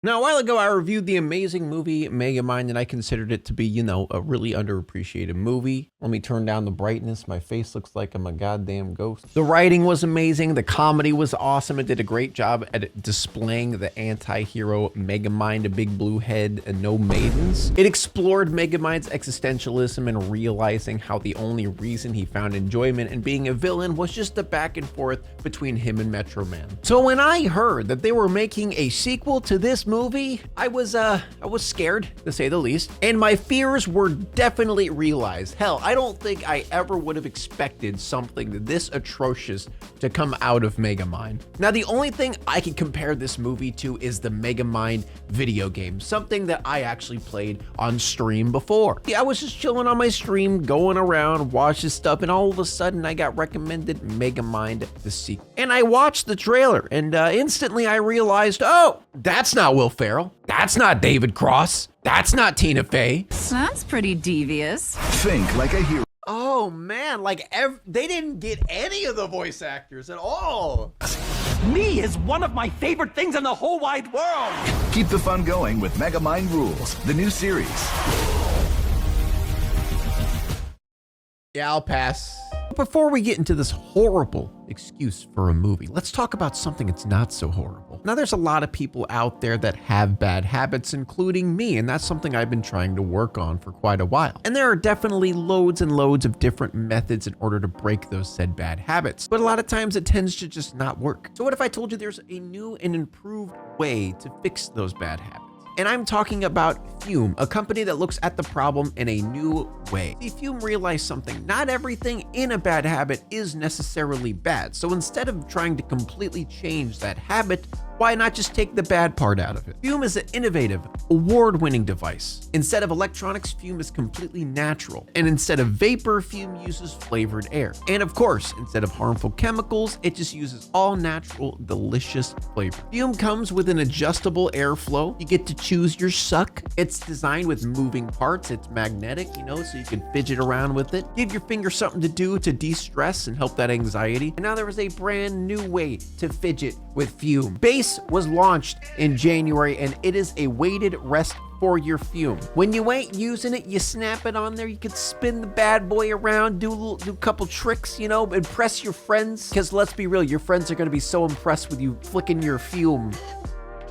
Now, a while ago, I reviewed the amazing movie Megamind, and I considered it to be, a really underappreciated movie. Let me turn down the brightness. My face looks like I'm a goddamn ghost. The writing was amazing. The comedy was awesome. It did a great job at displaying the anti-hero Megamind, a big blue head, and no maidens. It explored Megamind's existentialism and realizing how the only reason he found enjoyment in being a villain was just the back and forth between him and Metro Man. So when I heard that they were making a sequel to this movie, I was scared, to say the least, and my fears were definitely realized. Hell, I don't think I ever would have expected something this atrocious to come out of Megamind. Now, the only thing I can compare this movie to is the Megamind video game, something that I actually played on stream before. Yeah, I was just chilling on my stream, going around, watching stuff, and all of a sudden I got recommended Megamind the sequel. And I watched the trailer, and instantly I realized, oh, that's not Will Ferrell. That's not David Cross. That's not Tina Fey. That's pretty devious. Think like a hero. Oh man, they didn't get any of the voice actors at all. Me is one of my favorite things in the whole wide world. Keep the fun going with Megamind Rules, the new series. Yeah, I'll pass. Before we get into this horrible excuse for a movie, let's talk about something that's not so horrible. Now, there's a lot of people out there that have bad habits, including me, and that's something I've been trying to work on for quite a while. And there are definitely loads and loads of different methods in order to break those said bad habits, but a lot of times it tends to just not work. So what if I told you there's a new and improved way to fix those bad habits? And I'm talking about Fume, a company that looks at the problem in a new way. See, Fume realized something. Not everything in a bad habit is necessarily bad. So instead of trying to completely change that habit, why not just take the bad part out of it? Fume is an innovative, award-winning device. Instead of electronics, Fume is completely natural. And instead of vapor, Fume uses flavored air. And of course, instead of harmful chemicals, it just uses all natural, delicious flavor. Fume comes with an adjustable airflow. You get to choose your suck. It's designed with moving parts. It's magnetic, so you can fidget around with it. Give your finger something to do to de-stress and help that anxiety. And now there is a brand new way to fidget with Fume. Base was launched in January, and it is a weighted rest for your Fume. When you ain't using it, you snap it on there. You could spin the bad boy around, do a couple tricks, impress your friends. Because let's be real, your friends are going to be so impressed with you flicking your Fume.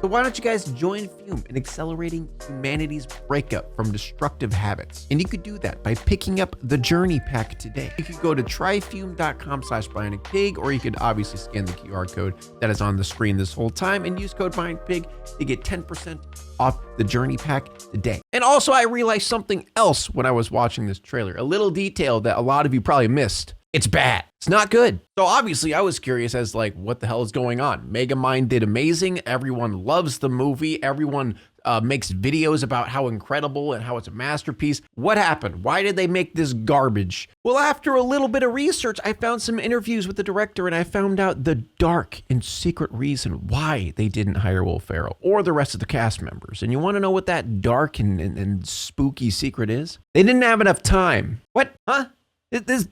So why don't you guys join Fume in accelerating humanity's breakup from destructive habits? And you could do that by picking up the Journey Pack today. You could go to tryfume.com/Bionicpig, or you could obviously scan the QR code that is on the screen this whole time and use code Bionicpig to get 10% off the Journey Pack today. And also, I realized something else when I was watching this trailer, a little detail that a lot of you probably missed. It's bad. It's not good. So obviously I was curious as what the hell is going on? Megamind did amazing. Everyone loves the movie. Everyone makes videos about how incredible and how it's a masterpiece. What happened? Why did they make this garbage? Well, after a little bit of research, I found some interviews with the director, and I found out the dark and secret reason why they didn't hire Will Ferrell or the rest of the cast members. And you want to know what that dark and spooky secret is? They didn't have enough time. What? Huh? This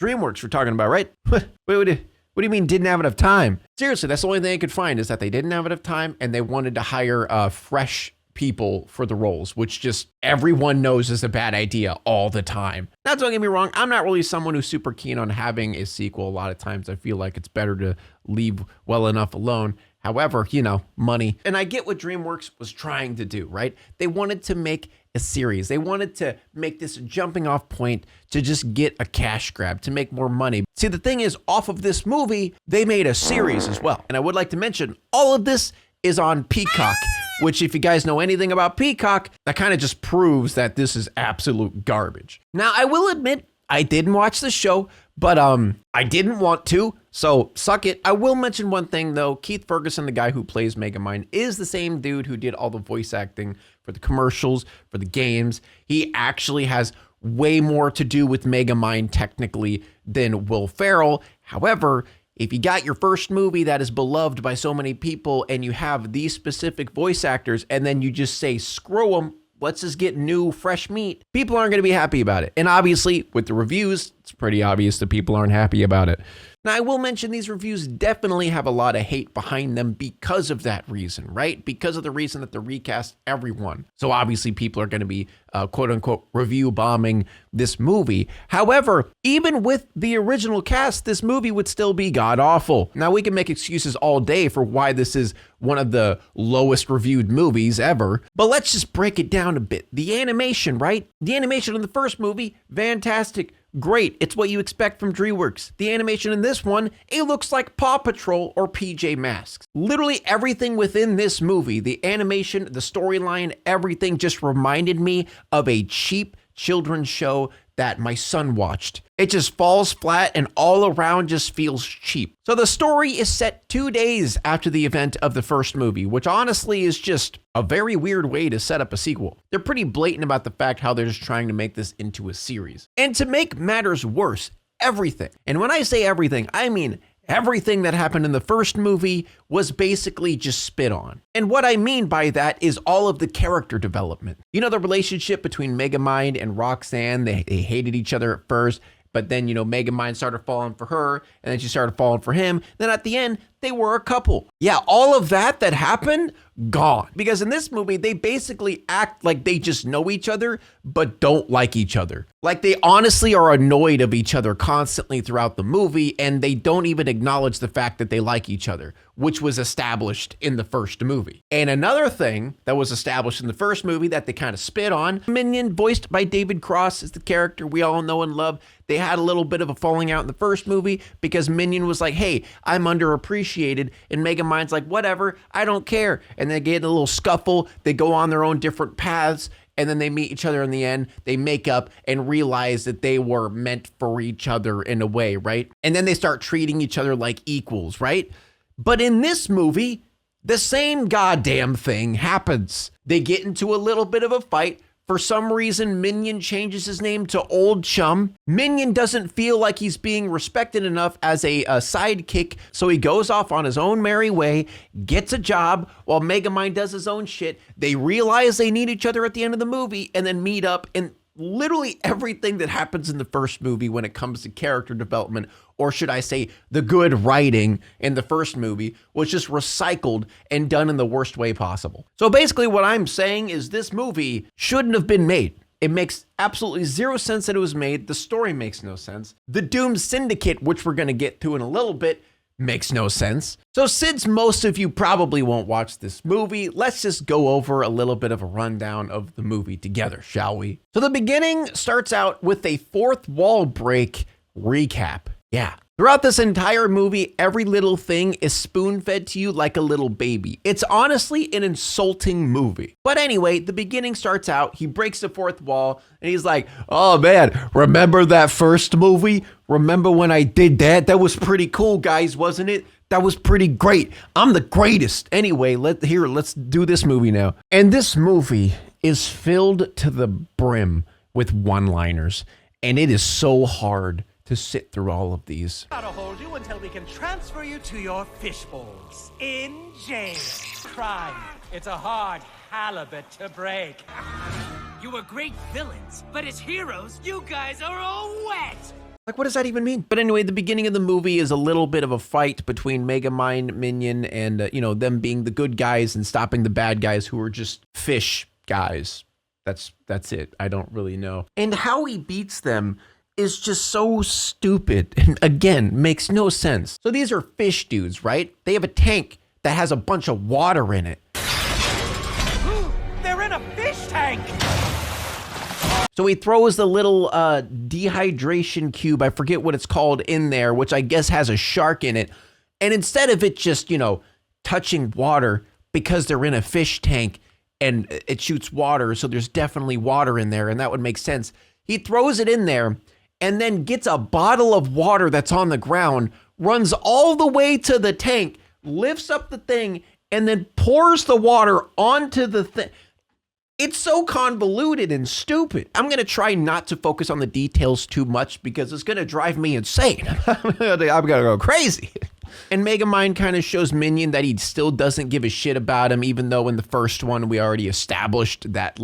DreamWorks we're talking about, right? What do you mean didn't have enough time? Seriously, that's the only thing I could find is that they didn't have enough time and they wanted to hire fresh people for the roles, which just everyone knows is a bad idea all the time. Now, don't get me wrong, I'm not really someone who's super keen on having a sequel. A lot of times I feel like it's better to leave well enough alone. However, money. And I get what DreamWorks was trying to do, right? They wanted to make a series. They wanted to make this jumping off point to just get a cash grab, to make more money. See, the thing is, off of this movie, they made a series as well. And I would like to mention, all of this is on Peacock, which if you guys know anything about Peacock, that kind of just proves that this is absolute garbage. Now, I will admit, I didn't watch the show, but I didn't want to, so suck it. I will mention one thing though. Keith Ferguson, the guy who plays Megamind, is the same dude who did all the voice acting for the commercials, for the games. He actually has way more to do with Megamind technically than Will Ferrell. However, if you got your first movie that is beloved by so many people and you have these specific voice actors and then you just say, screw them, let's just get new, fresh meat, people aren't going to be happy about it. And obviously, with the reviews, it's pretty obvious that people aren't happy about it. Now, I will mention these reviews definitely have a lot of hate behind them because of that reason, right? Because of the reason that they recast everyone. So obviously people are going to be quote unquote review bombing this movie. However, even with the original cast, this movie would still be god awful. Now, we can make excuses all day for why this is one of the lowest reviewed movies ever, but let's just break it down a bit. The animation, right? The animation in the first movie, fantastic. Great, it's what you expect from DreamWorks. The animation in this one, it looks like Paw Patrol or PJ Masks. Literally everything within this movie, the animation, the storyline, everything just reminded me of a cheap children's show that my son watched. It just falls flat and all around just feels cheap. So the story is set 2 days after the event of the first movie, which honestly is just a very weird way to set up a sequel. They're pretty blatant about the fact how they're just trying to make this into a series. And to make matters worse, everything, and when I say everything, I mean everything that happened in the first movie was basically just spit on. And what I mean by that is all of the character development. You know, the relationship between Megamind and Roxanne, they hated each other at first, but then, you know, Megamind started falling for her, and then she started falling for him. Then at the end, they were a couple. Yeah, all of that happened, gone. Because in this movie, they basically act like they just know each other, but don't like each other. Like they honestly are annoyed of each other constantly throughout the movie, and they don't even acknowledge the fact that they like each other, which was established in the first movie. And another thing that was established in the first movie that they kind of spit on, Minion, voiced by David Cross, is the character we all know and love. They had a little bit of a falling out in the first movie because Minion was like, hey, I'm underappreciated. And Megamind's like, whatever, I don't care. And they get in a little scuffle. They go on their own different paths. And then they meet each other in the end. They make up and realize that they were meant for each other in a way, right? And then they start treating each other like equals, right? But in this movie, the same goddamn thing happens. They get into a little bit of a fight. For some reason, Minion changes his name to Old Chum. Minion doesn't feel like he's being respected enough as a sidekick, so he goes off on his own merry way, gets a job, while Megamind does his own shit. They realize they need each other at the end of the movie, and then meet up, and literally everything that happens in the first movie when it comes to character development, or should I say the good writing in the first movie, was just recycled and done in the worst way possible. So basically what I'm saying is this movie shouldn't have been made. It makes absolutely zero sense that it was made. The story makes no sense. The Doom Syndicate, which we're going to get to in a little bit, makes no sense. So since most of you probably won't watch this movie, let's just go over a little bit of a rundown of the movie together, shall we? So the beginning starts out with a fourth wall break recap. Yeah. Throughout this entire movie, every little thing is spoon-fed to you like a little baby. It's honestly an insulting movie. But anyway, the beginning starts out, he breaks the fourth wall, and he's like, oh man, remember that first movie? Remember when I did that? That was pretty cool, guys, wasn't it? That was pretty great. I'm the greatest. Anyway, let's do this movie now. And this movie is filled to the brim with one-liners, and it is so hard to sit through all of these. Gotta hold you until we can transfer you to your fish bowls in jail. Crime. It's a hard halibut to break. You were great villains, but as heroes, you guys are all wet. Like, what does that even mean? But anyway, the beginning of the movie is a little bit of a fight between Megamind, Minion, and, them being the good guys and stopping the bad guys who are just fish guys. That's it. I don't really know. And how he beats them is just so stupid and again makes no sense. So these are fish dudes, right? They have a tank that has a bunch of water in it. They're in a fish tank! So he throws the little dehydration cube, I forget what it's called, in there, which I guess has a shark in it. And instead of it just, touching water, because they're in a fish tank and it shoots water, so there's definitely water in there, and that would make sense. He throws it in there and then gets a bottle of water that's on the ground, runs all the way to the tank, lifts up the thing, and then pours the water onto the thing. It's so convoluted and stupid. I'm going to try not to focus on the details too much because it's going to drive me insane. I'm going to go crazy. And Megamind kind of shows Minion that he still doesn't give a shit about him, even though in the first one we already established that,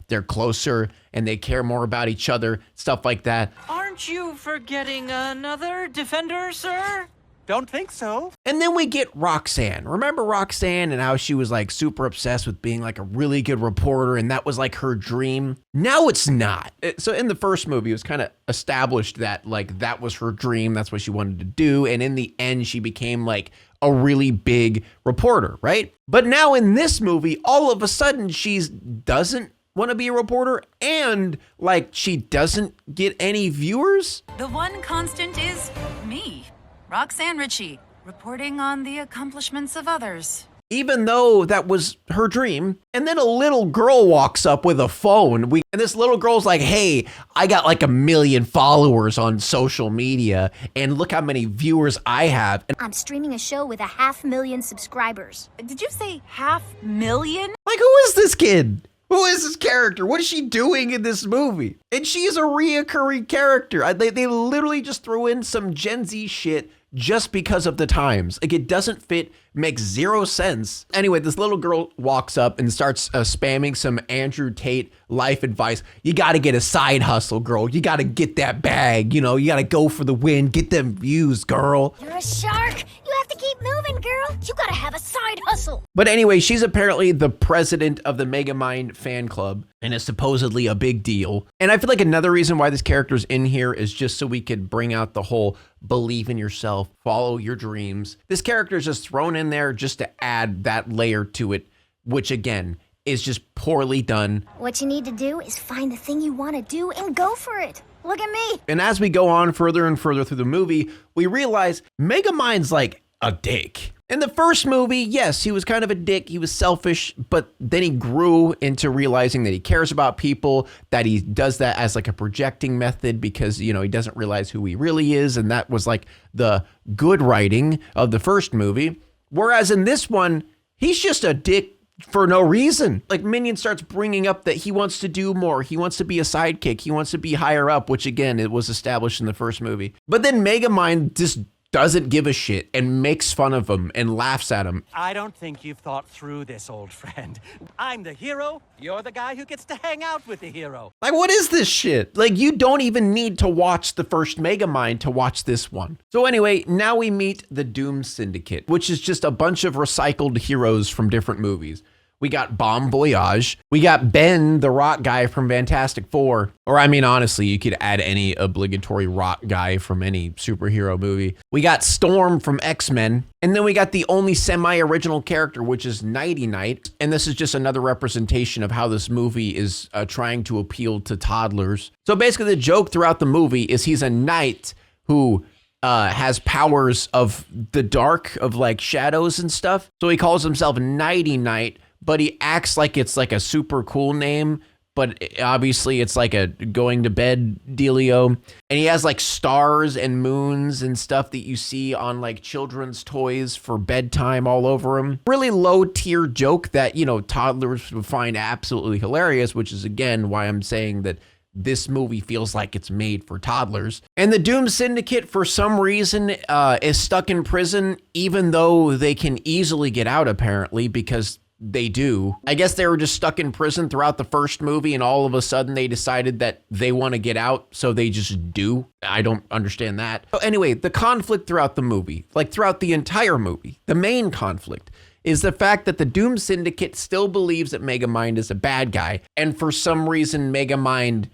they're closer and they care more about each other, stuff like that. Aren't Aren't you forgetting another defender, sir? Don't think so. And then we get Roxanne. Remember Roxanne and how she was like super obsessed with being like a really good reporter and that was like her dream? Now it's not. So in the first movie, it was kind of established that like that was her dream. That's what she wanted to do. And in the end, she became like a really big reporter, right? But now in this movie, all of a sudden she doesn't want to be a reporter and like she doesn't get any viewers. The one constant is me, Roxanne Ritchie, reporting on the accomplishments of others. Even though that was her dream. And then a little girl walks up with a phone. And this little girl's like, hey, I got like 1 million followers on social media. And look how many viewers I have. And I'm streaming a show with 500,000 subscribers. Did you say 500,000? like, who is this kid? Who is this character? What is she doing in this movie? And she's a reoccurring character. They literally just threw in some Gen Z shit just because of the times. Like, it doesn't fit, makes zero sense. Anyway, this little girl walks up and starts spamming some Andrew Tate life advice. You got to get a side hustle, girl. You got to get that bag. You know, you got to go for the win. Get them views, girl. You're a shark. You have to keep moving, girl. You gotta have a side hustle. But anyway, she's apparently the president of the Megamind fan club and is supposedly a big deal. And I feel like another reason why this character's in here is just so we could bring out the whole believe in yourself, follow your dreams. This character is just thrown in there just to add that layer to it, which again is just poorly done. What you need to do is find the thing you want to do and go for it. Look at me. And as we go on further and further through the movie, we realize Megamind's like a dick. In the first movie, yes, he was kind of a dick. He was selfish, but then he grew into realizing that he cares about people, that he does that as like a projecting method because, you know, he doesn't realize who he really is. And that was like the good writing of the first movie. Whereas in this one, he's just a dick for no reason. Like Minion starts bringing up that he wants to do more. He wants to be a sidekick. He wants to be higher up, which again, it was established in the first movie. But then Megamind just doesn't give a shit and makes fun of him and laughs at him. I don't think you've thought through this, old friend. I'm the hero. You're the guy who gets to hang out with the hero. Like, what is this shit? Like, you don't even need to watch the first Megamind to watch this one. So anyway, now we meet the Doom Syndicate, which is just a bunch of recycled heroes from different movies. We got Bon Voyage. We got Ben, the rock guy from Fantastic Four. Or I mean, honestly, you could add any obligatory rock guy from any superhero movie. We got Storm from X-Men. And then we got the only semi-original character, which is Nighty Night. And this is just another representation of how this movie is trying to appeal to toddlers. So basically the joke throughout the movie is he's a knight who has powers of the dark, of like shadows and stuff. So he calls himself Nighty Night, but he acts like it's like a super cool name, but obviously it's like a going to bed dealio. And he has like stars and moons and stuff that you see on like children's toys for bedtime all over him. Really low tier joke that, you know, toddlers would find absolutely hilarious, which is again why I'm saying that this movie feels like it's made for toddlers. And the Doom Syndicate, for some reason, is stuck in prison, even though they can easily get out, apparently, because they do. I guess they were just stuck in prison throughout the first movie, and all of a sudden they decided that they want to get out, so they just do. I don't understand that. So anyway, the conflict throughout the movie, like throughout the entire movie, the main conflict is the fact that the Doom Syndicate still believes that Megamind is a bad guy, and for some reason Megamind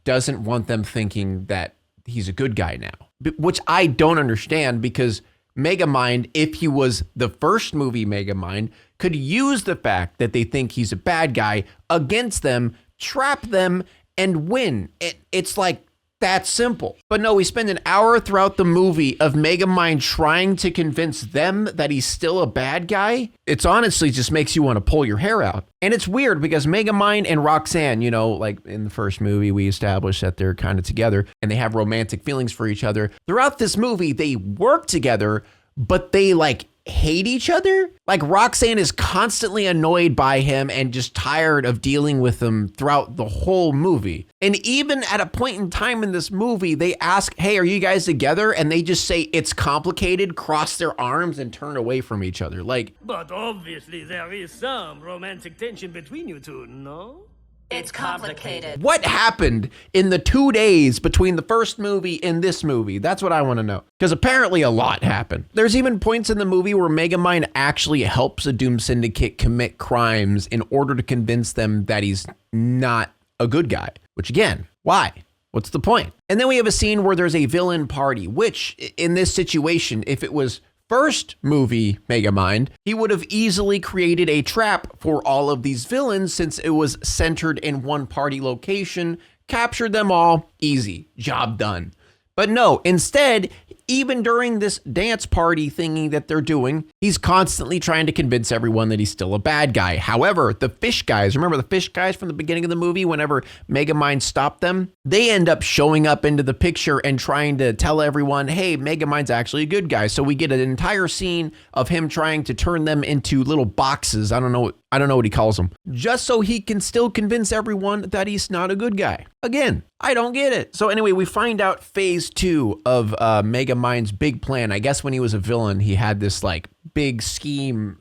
doesn't want them thinking that he's a good guy now, which I don't understand, because Megamind, if he was the first movie Megamind, could use the fact that they think he's a bad guy against them, trap them, and win. It's like that simple. But no, we spend an hour throughout the movie of Megamind trying to convince them that he's still a bad guy. It's honestly just makes you want to pull your hair out. And it's weird because Megamind and Roxanne, you know, like in the first movie, we established that they're kind of together and they have romantic feelings for each other. Throughout this movie, they work together, but they like hate each other. Like Roxanne is constantly annoyed by him and just tired of dealing with him throughout the whole movie. And even at a point in time in this movie, they ask, hey, are you guys together? And they just say it's complicated, cross their arms and turn away from each other. Like, But obviously there is some romantic tension between you two, no? It's complicated. What happened in the 2 days between the first movie and this movie? That's what I want to know. Because apparently a lot happened. There's even points in the movie where Megamind actually helps a Doom Syndicate commit crimes in order to convince them that he's not a good guy. Which again, why? What's the point? And then we have a scene where there's a villain party, which in this situation, if it was first movie Megamind, he would have easily created a trap for all of these villains since it was centered in one party location, captured them all, easy, job done. But no, instead, even during this dance party thingy that they're doing, he's constantly trying to convince everyone that he's still a bad guy. However, the fish guys, remember the fish guys from the beginning of the movie, whenever Megamind stopped them, they end up showing up into the picture and trying to tell everyone, hey, Megamind's actually a good guy. So we get an entire scene of him trying to turn them into little boxes. I don't know what he calls them, just so he can still convince everyone that he's not a good guy. Again, I don't get it. So anyway, we find out phase 2 of Megamind's big plan. I guess when he was a villain, he had this like big scheme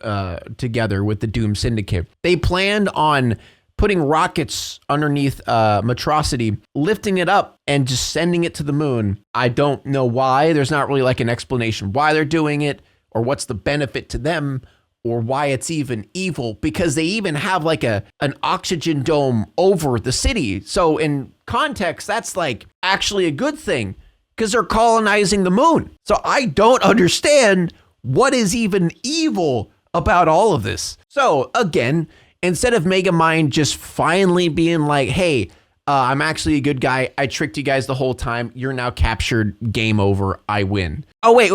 together with the Doom Syndicate. They planned on putting rockets underneath Metrocity, lifting it up and just sending it to the moon. I don't know why. There's not really like an explanation why they're doing it or what's the benefit to them, or why it's even evil, because they even have like an oxygen dome over the city. So in context, that's like actually a good thing because they're colonizing the moon. So I don't understand what is even evil about all of this. So again, instead of Megamind just finally being like, hey, I'm actually a good guy. I tricked you guys the whole time. You're now captured. Game over. I win. Oh, wait.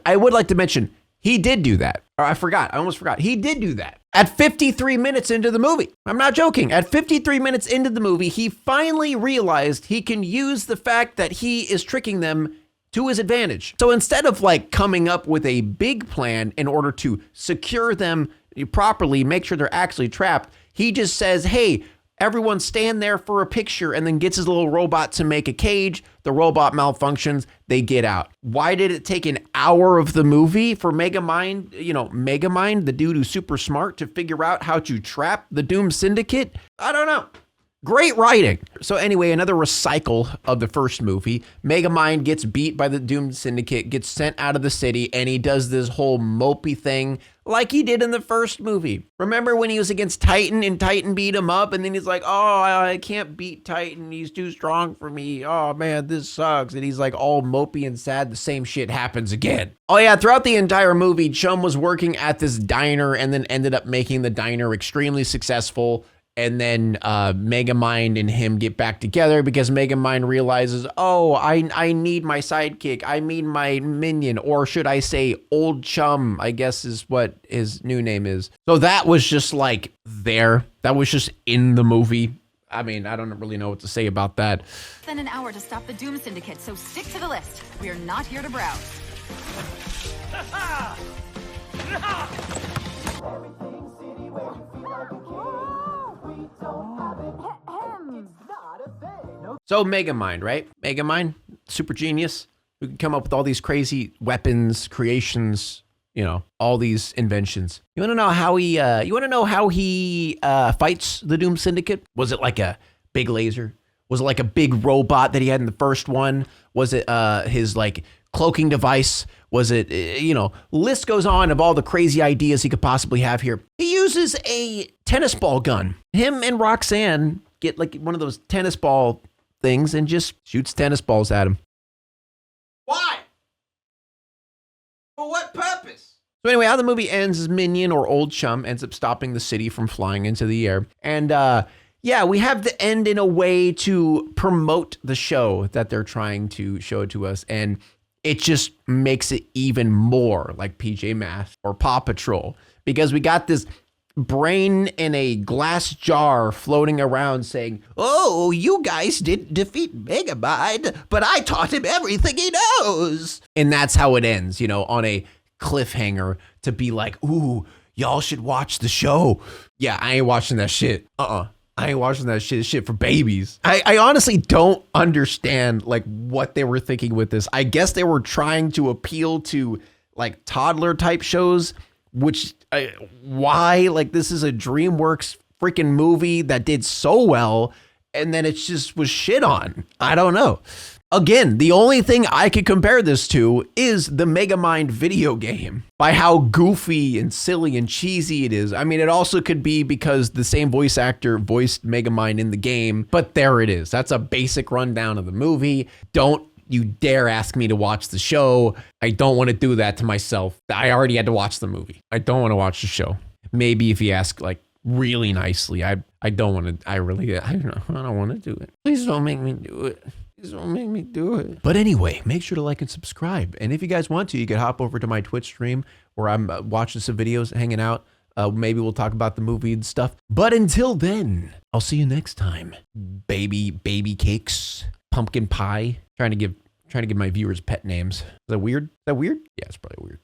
I would like to mention, he did do that. Or I almost forgot. He did do that. At 53 minutes into the movie. I'm not joking. At 53 minutes into the movie, he finally realized he can use the fact that he is tricking them to his advantage. So instead of like coming up with a big plan in order to secure them properly, make sure they're actually trapped, he just says, hey, everyone stand there for a picture, and then gets his little robot to make a cage. The robot malfunctions, they get out. Why did it take an hour of the movie for Megamind, Megamind, the dude who's super smart, to figure out how to trap the Doom Syndicate? I don't know. Great writing. So anyway, another recycle of the first movie. Megamind gets beat by the Doom Syndicate, gets sent out of the city, and he does this whole mopey thing like he did in the first movie. Remember when he was against Titan and Titan beat him up, and then he's like, oh, I can't beat Titan. He's too strong for me. Oh man, this sucks. And he's like all mopey and sad. The same shit happens again. Oh yeah, throughout the entire movie, Chum was working at this diner and then ended up making the diner extremely successful. And then Megamind and him get back together because Megamind realizes, oh, I need my sidekick. I need my minion, or should I say old chum, I guess is what his new name is. So that was just like there. That was just in the movie. I mean, I don't really know what to say about that. Then an hour to stop the Doom Syndicate, so stick to the list. We are not here to browse. So Megamind, right? Megamind, super genius, who can come up with all these crazy weapons, creations, all these inventions. You want to know how he fights the Doom Syndicate? Was it like a big laser? Was it like a big robot that he had in the first one? Was it his like cloaking device? Was it, list goes on of all the crazy ideas he could possibly have here. He uses a tennis ball gun. Him and Roxanne get like one of those tennis ball things and just shoots tennis balls at him. Why? For what purpose? So anyway, how the movie ends is Minion, or Old Chum, ends up stopping the city from flying into the air. And we have the end in a way to promote the show that they're trying to show to us. And it just makes it even more like PJ Masks or Paw Patrol, because we got this brain in a glass jar floating around saying, oh, you guys didn't defeat Megamind, but I taught him everything he knows. And that's how it ends, on a cliffhanger to be like, ooh, y'all should watch the show. Yeah, I ain't watching that shit. I ain't watching that shit. It's shit for babies. I honestly don't understand like what they were thinking with this. I guess they were trying to appeal to like toddler type shows, which why? Like, this is a DreamWorks freaking movie that did so well, and then it just was shit on. I don't know. Again, the only thing I could compare this to is the Megamind video game by how goofy and silly and cheesy it is. I mean, it also could be because the same voice actor voiced Megamind in the game, but there it is. That's a basic rundown of the movie. Don't you dare ask me to watch the show. I don't want to do that to myself. I already had to watch the movie. I don't want to watch the show. Maybe if you ask like really nicely, I don't want to, I don't want to do it. Please don't make me do it. Please don't make me do it. But anyway, make sure to like and subscribe. And if you guys want to, you could hop over to my Twitch stream where I'm watching some videos, hanging out. Maybe we'll talk about the movie and stuff. But until then, I'll see you next time. Baby cakes, pumpkin pie. Trying to give my viewers pet names. Is that weird? Yeah, it's probably weird.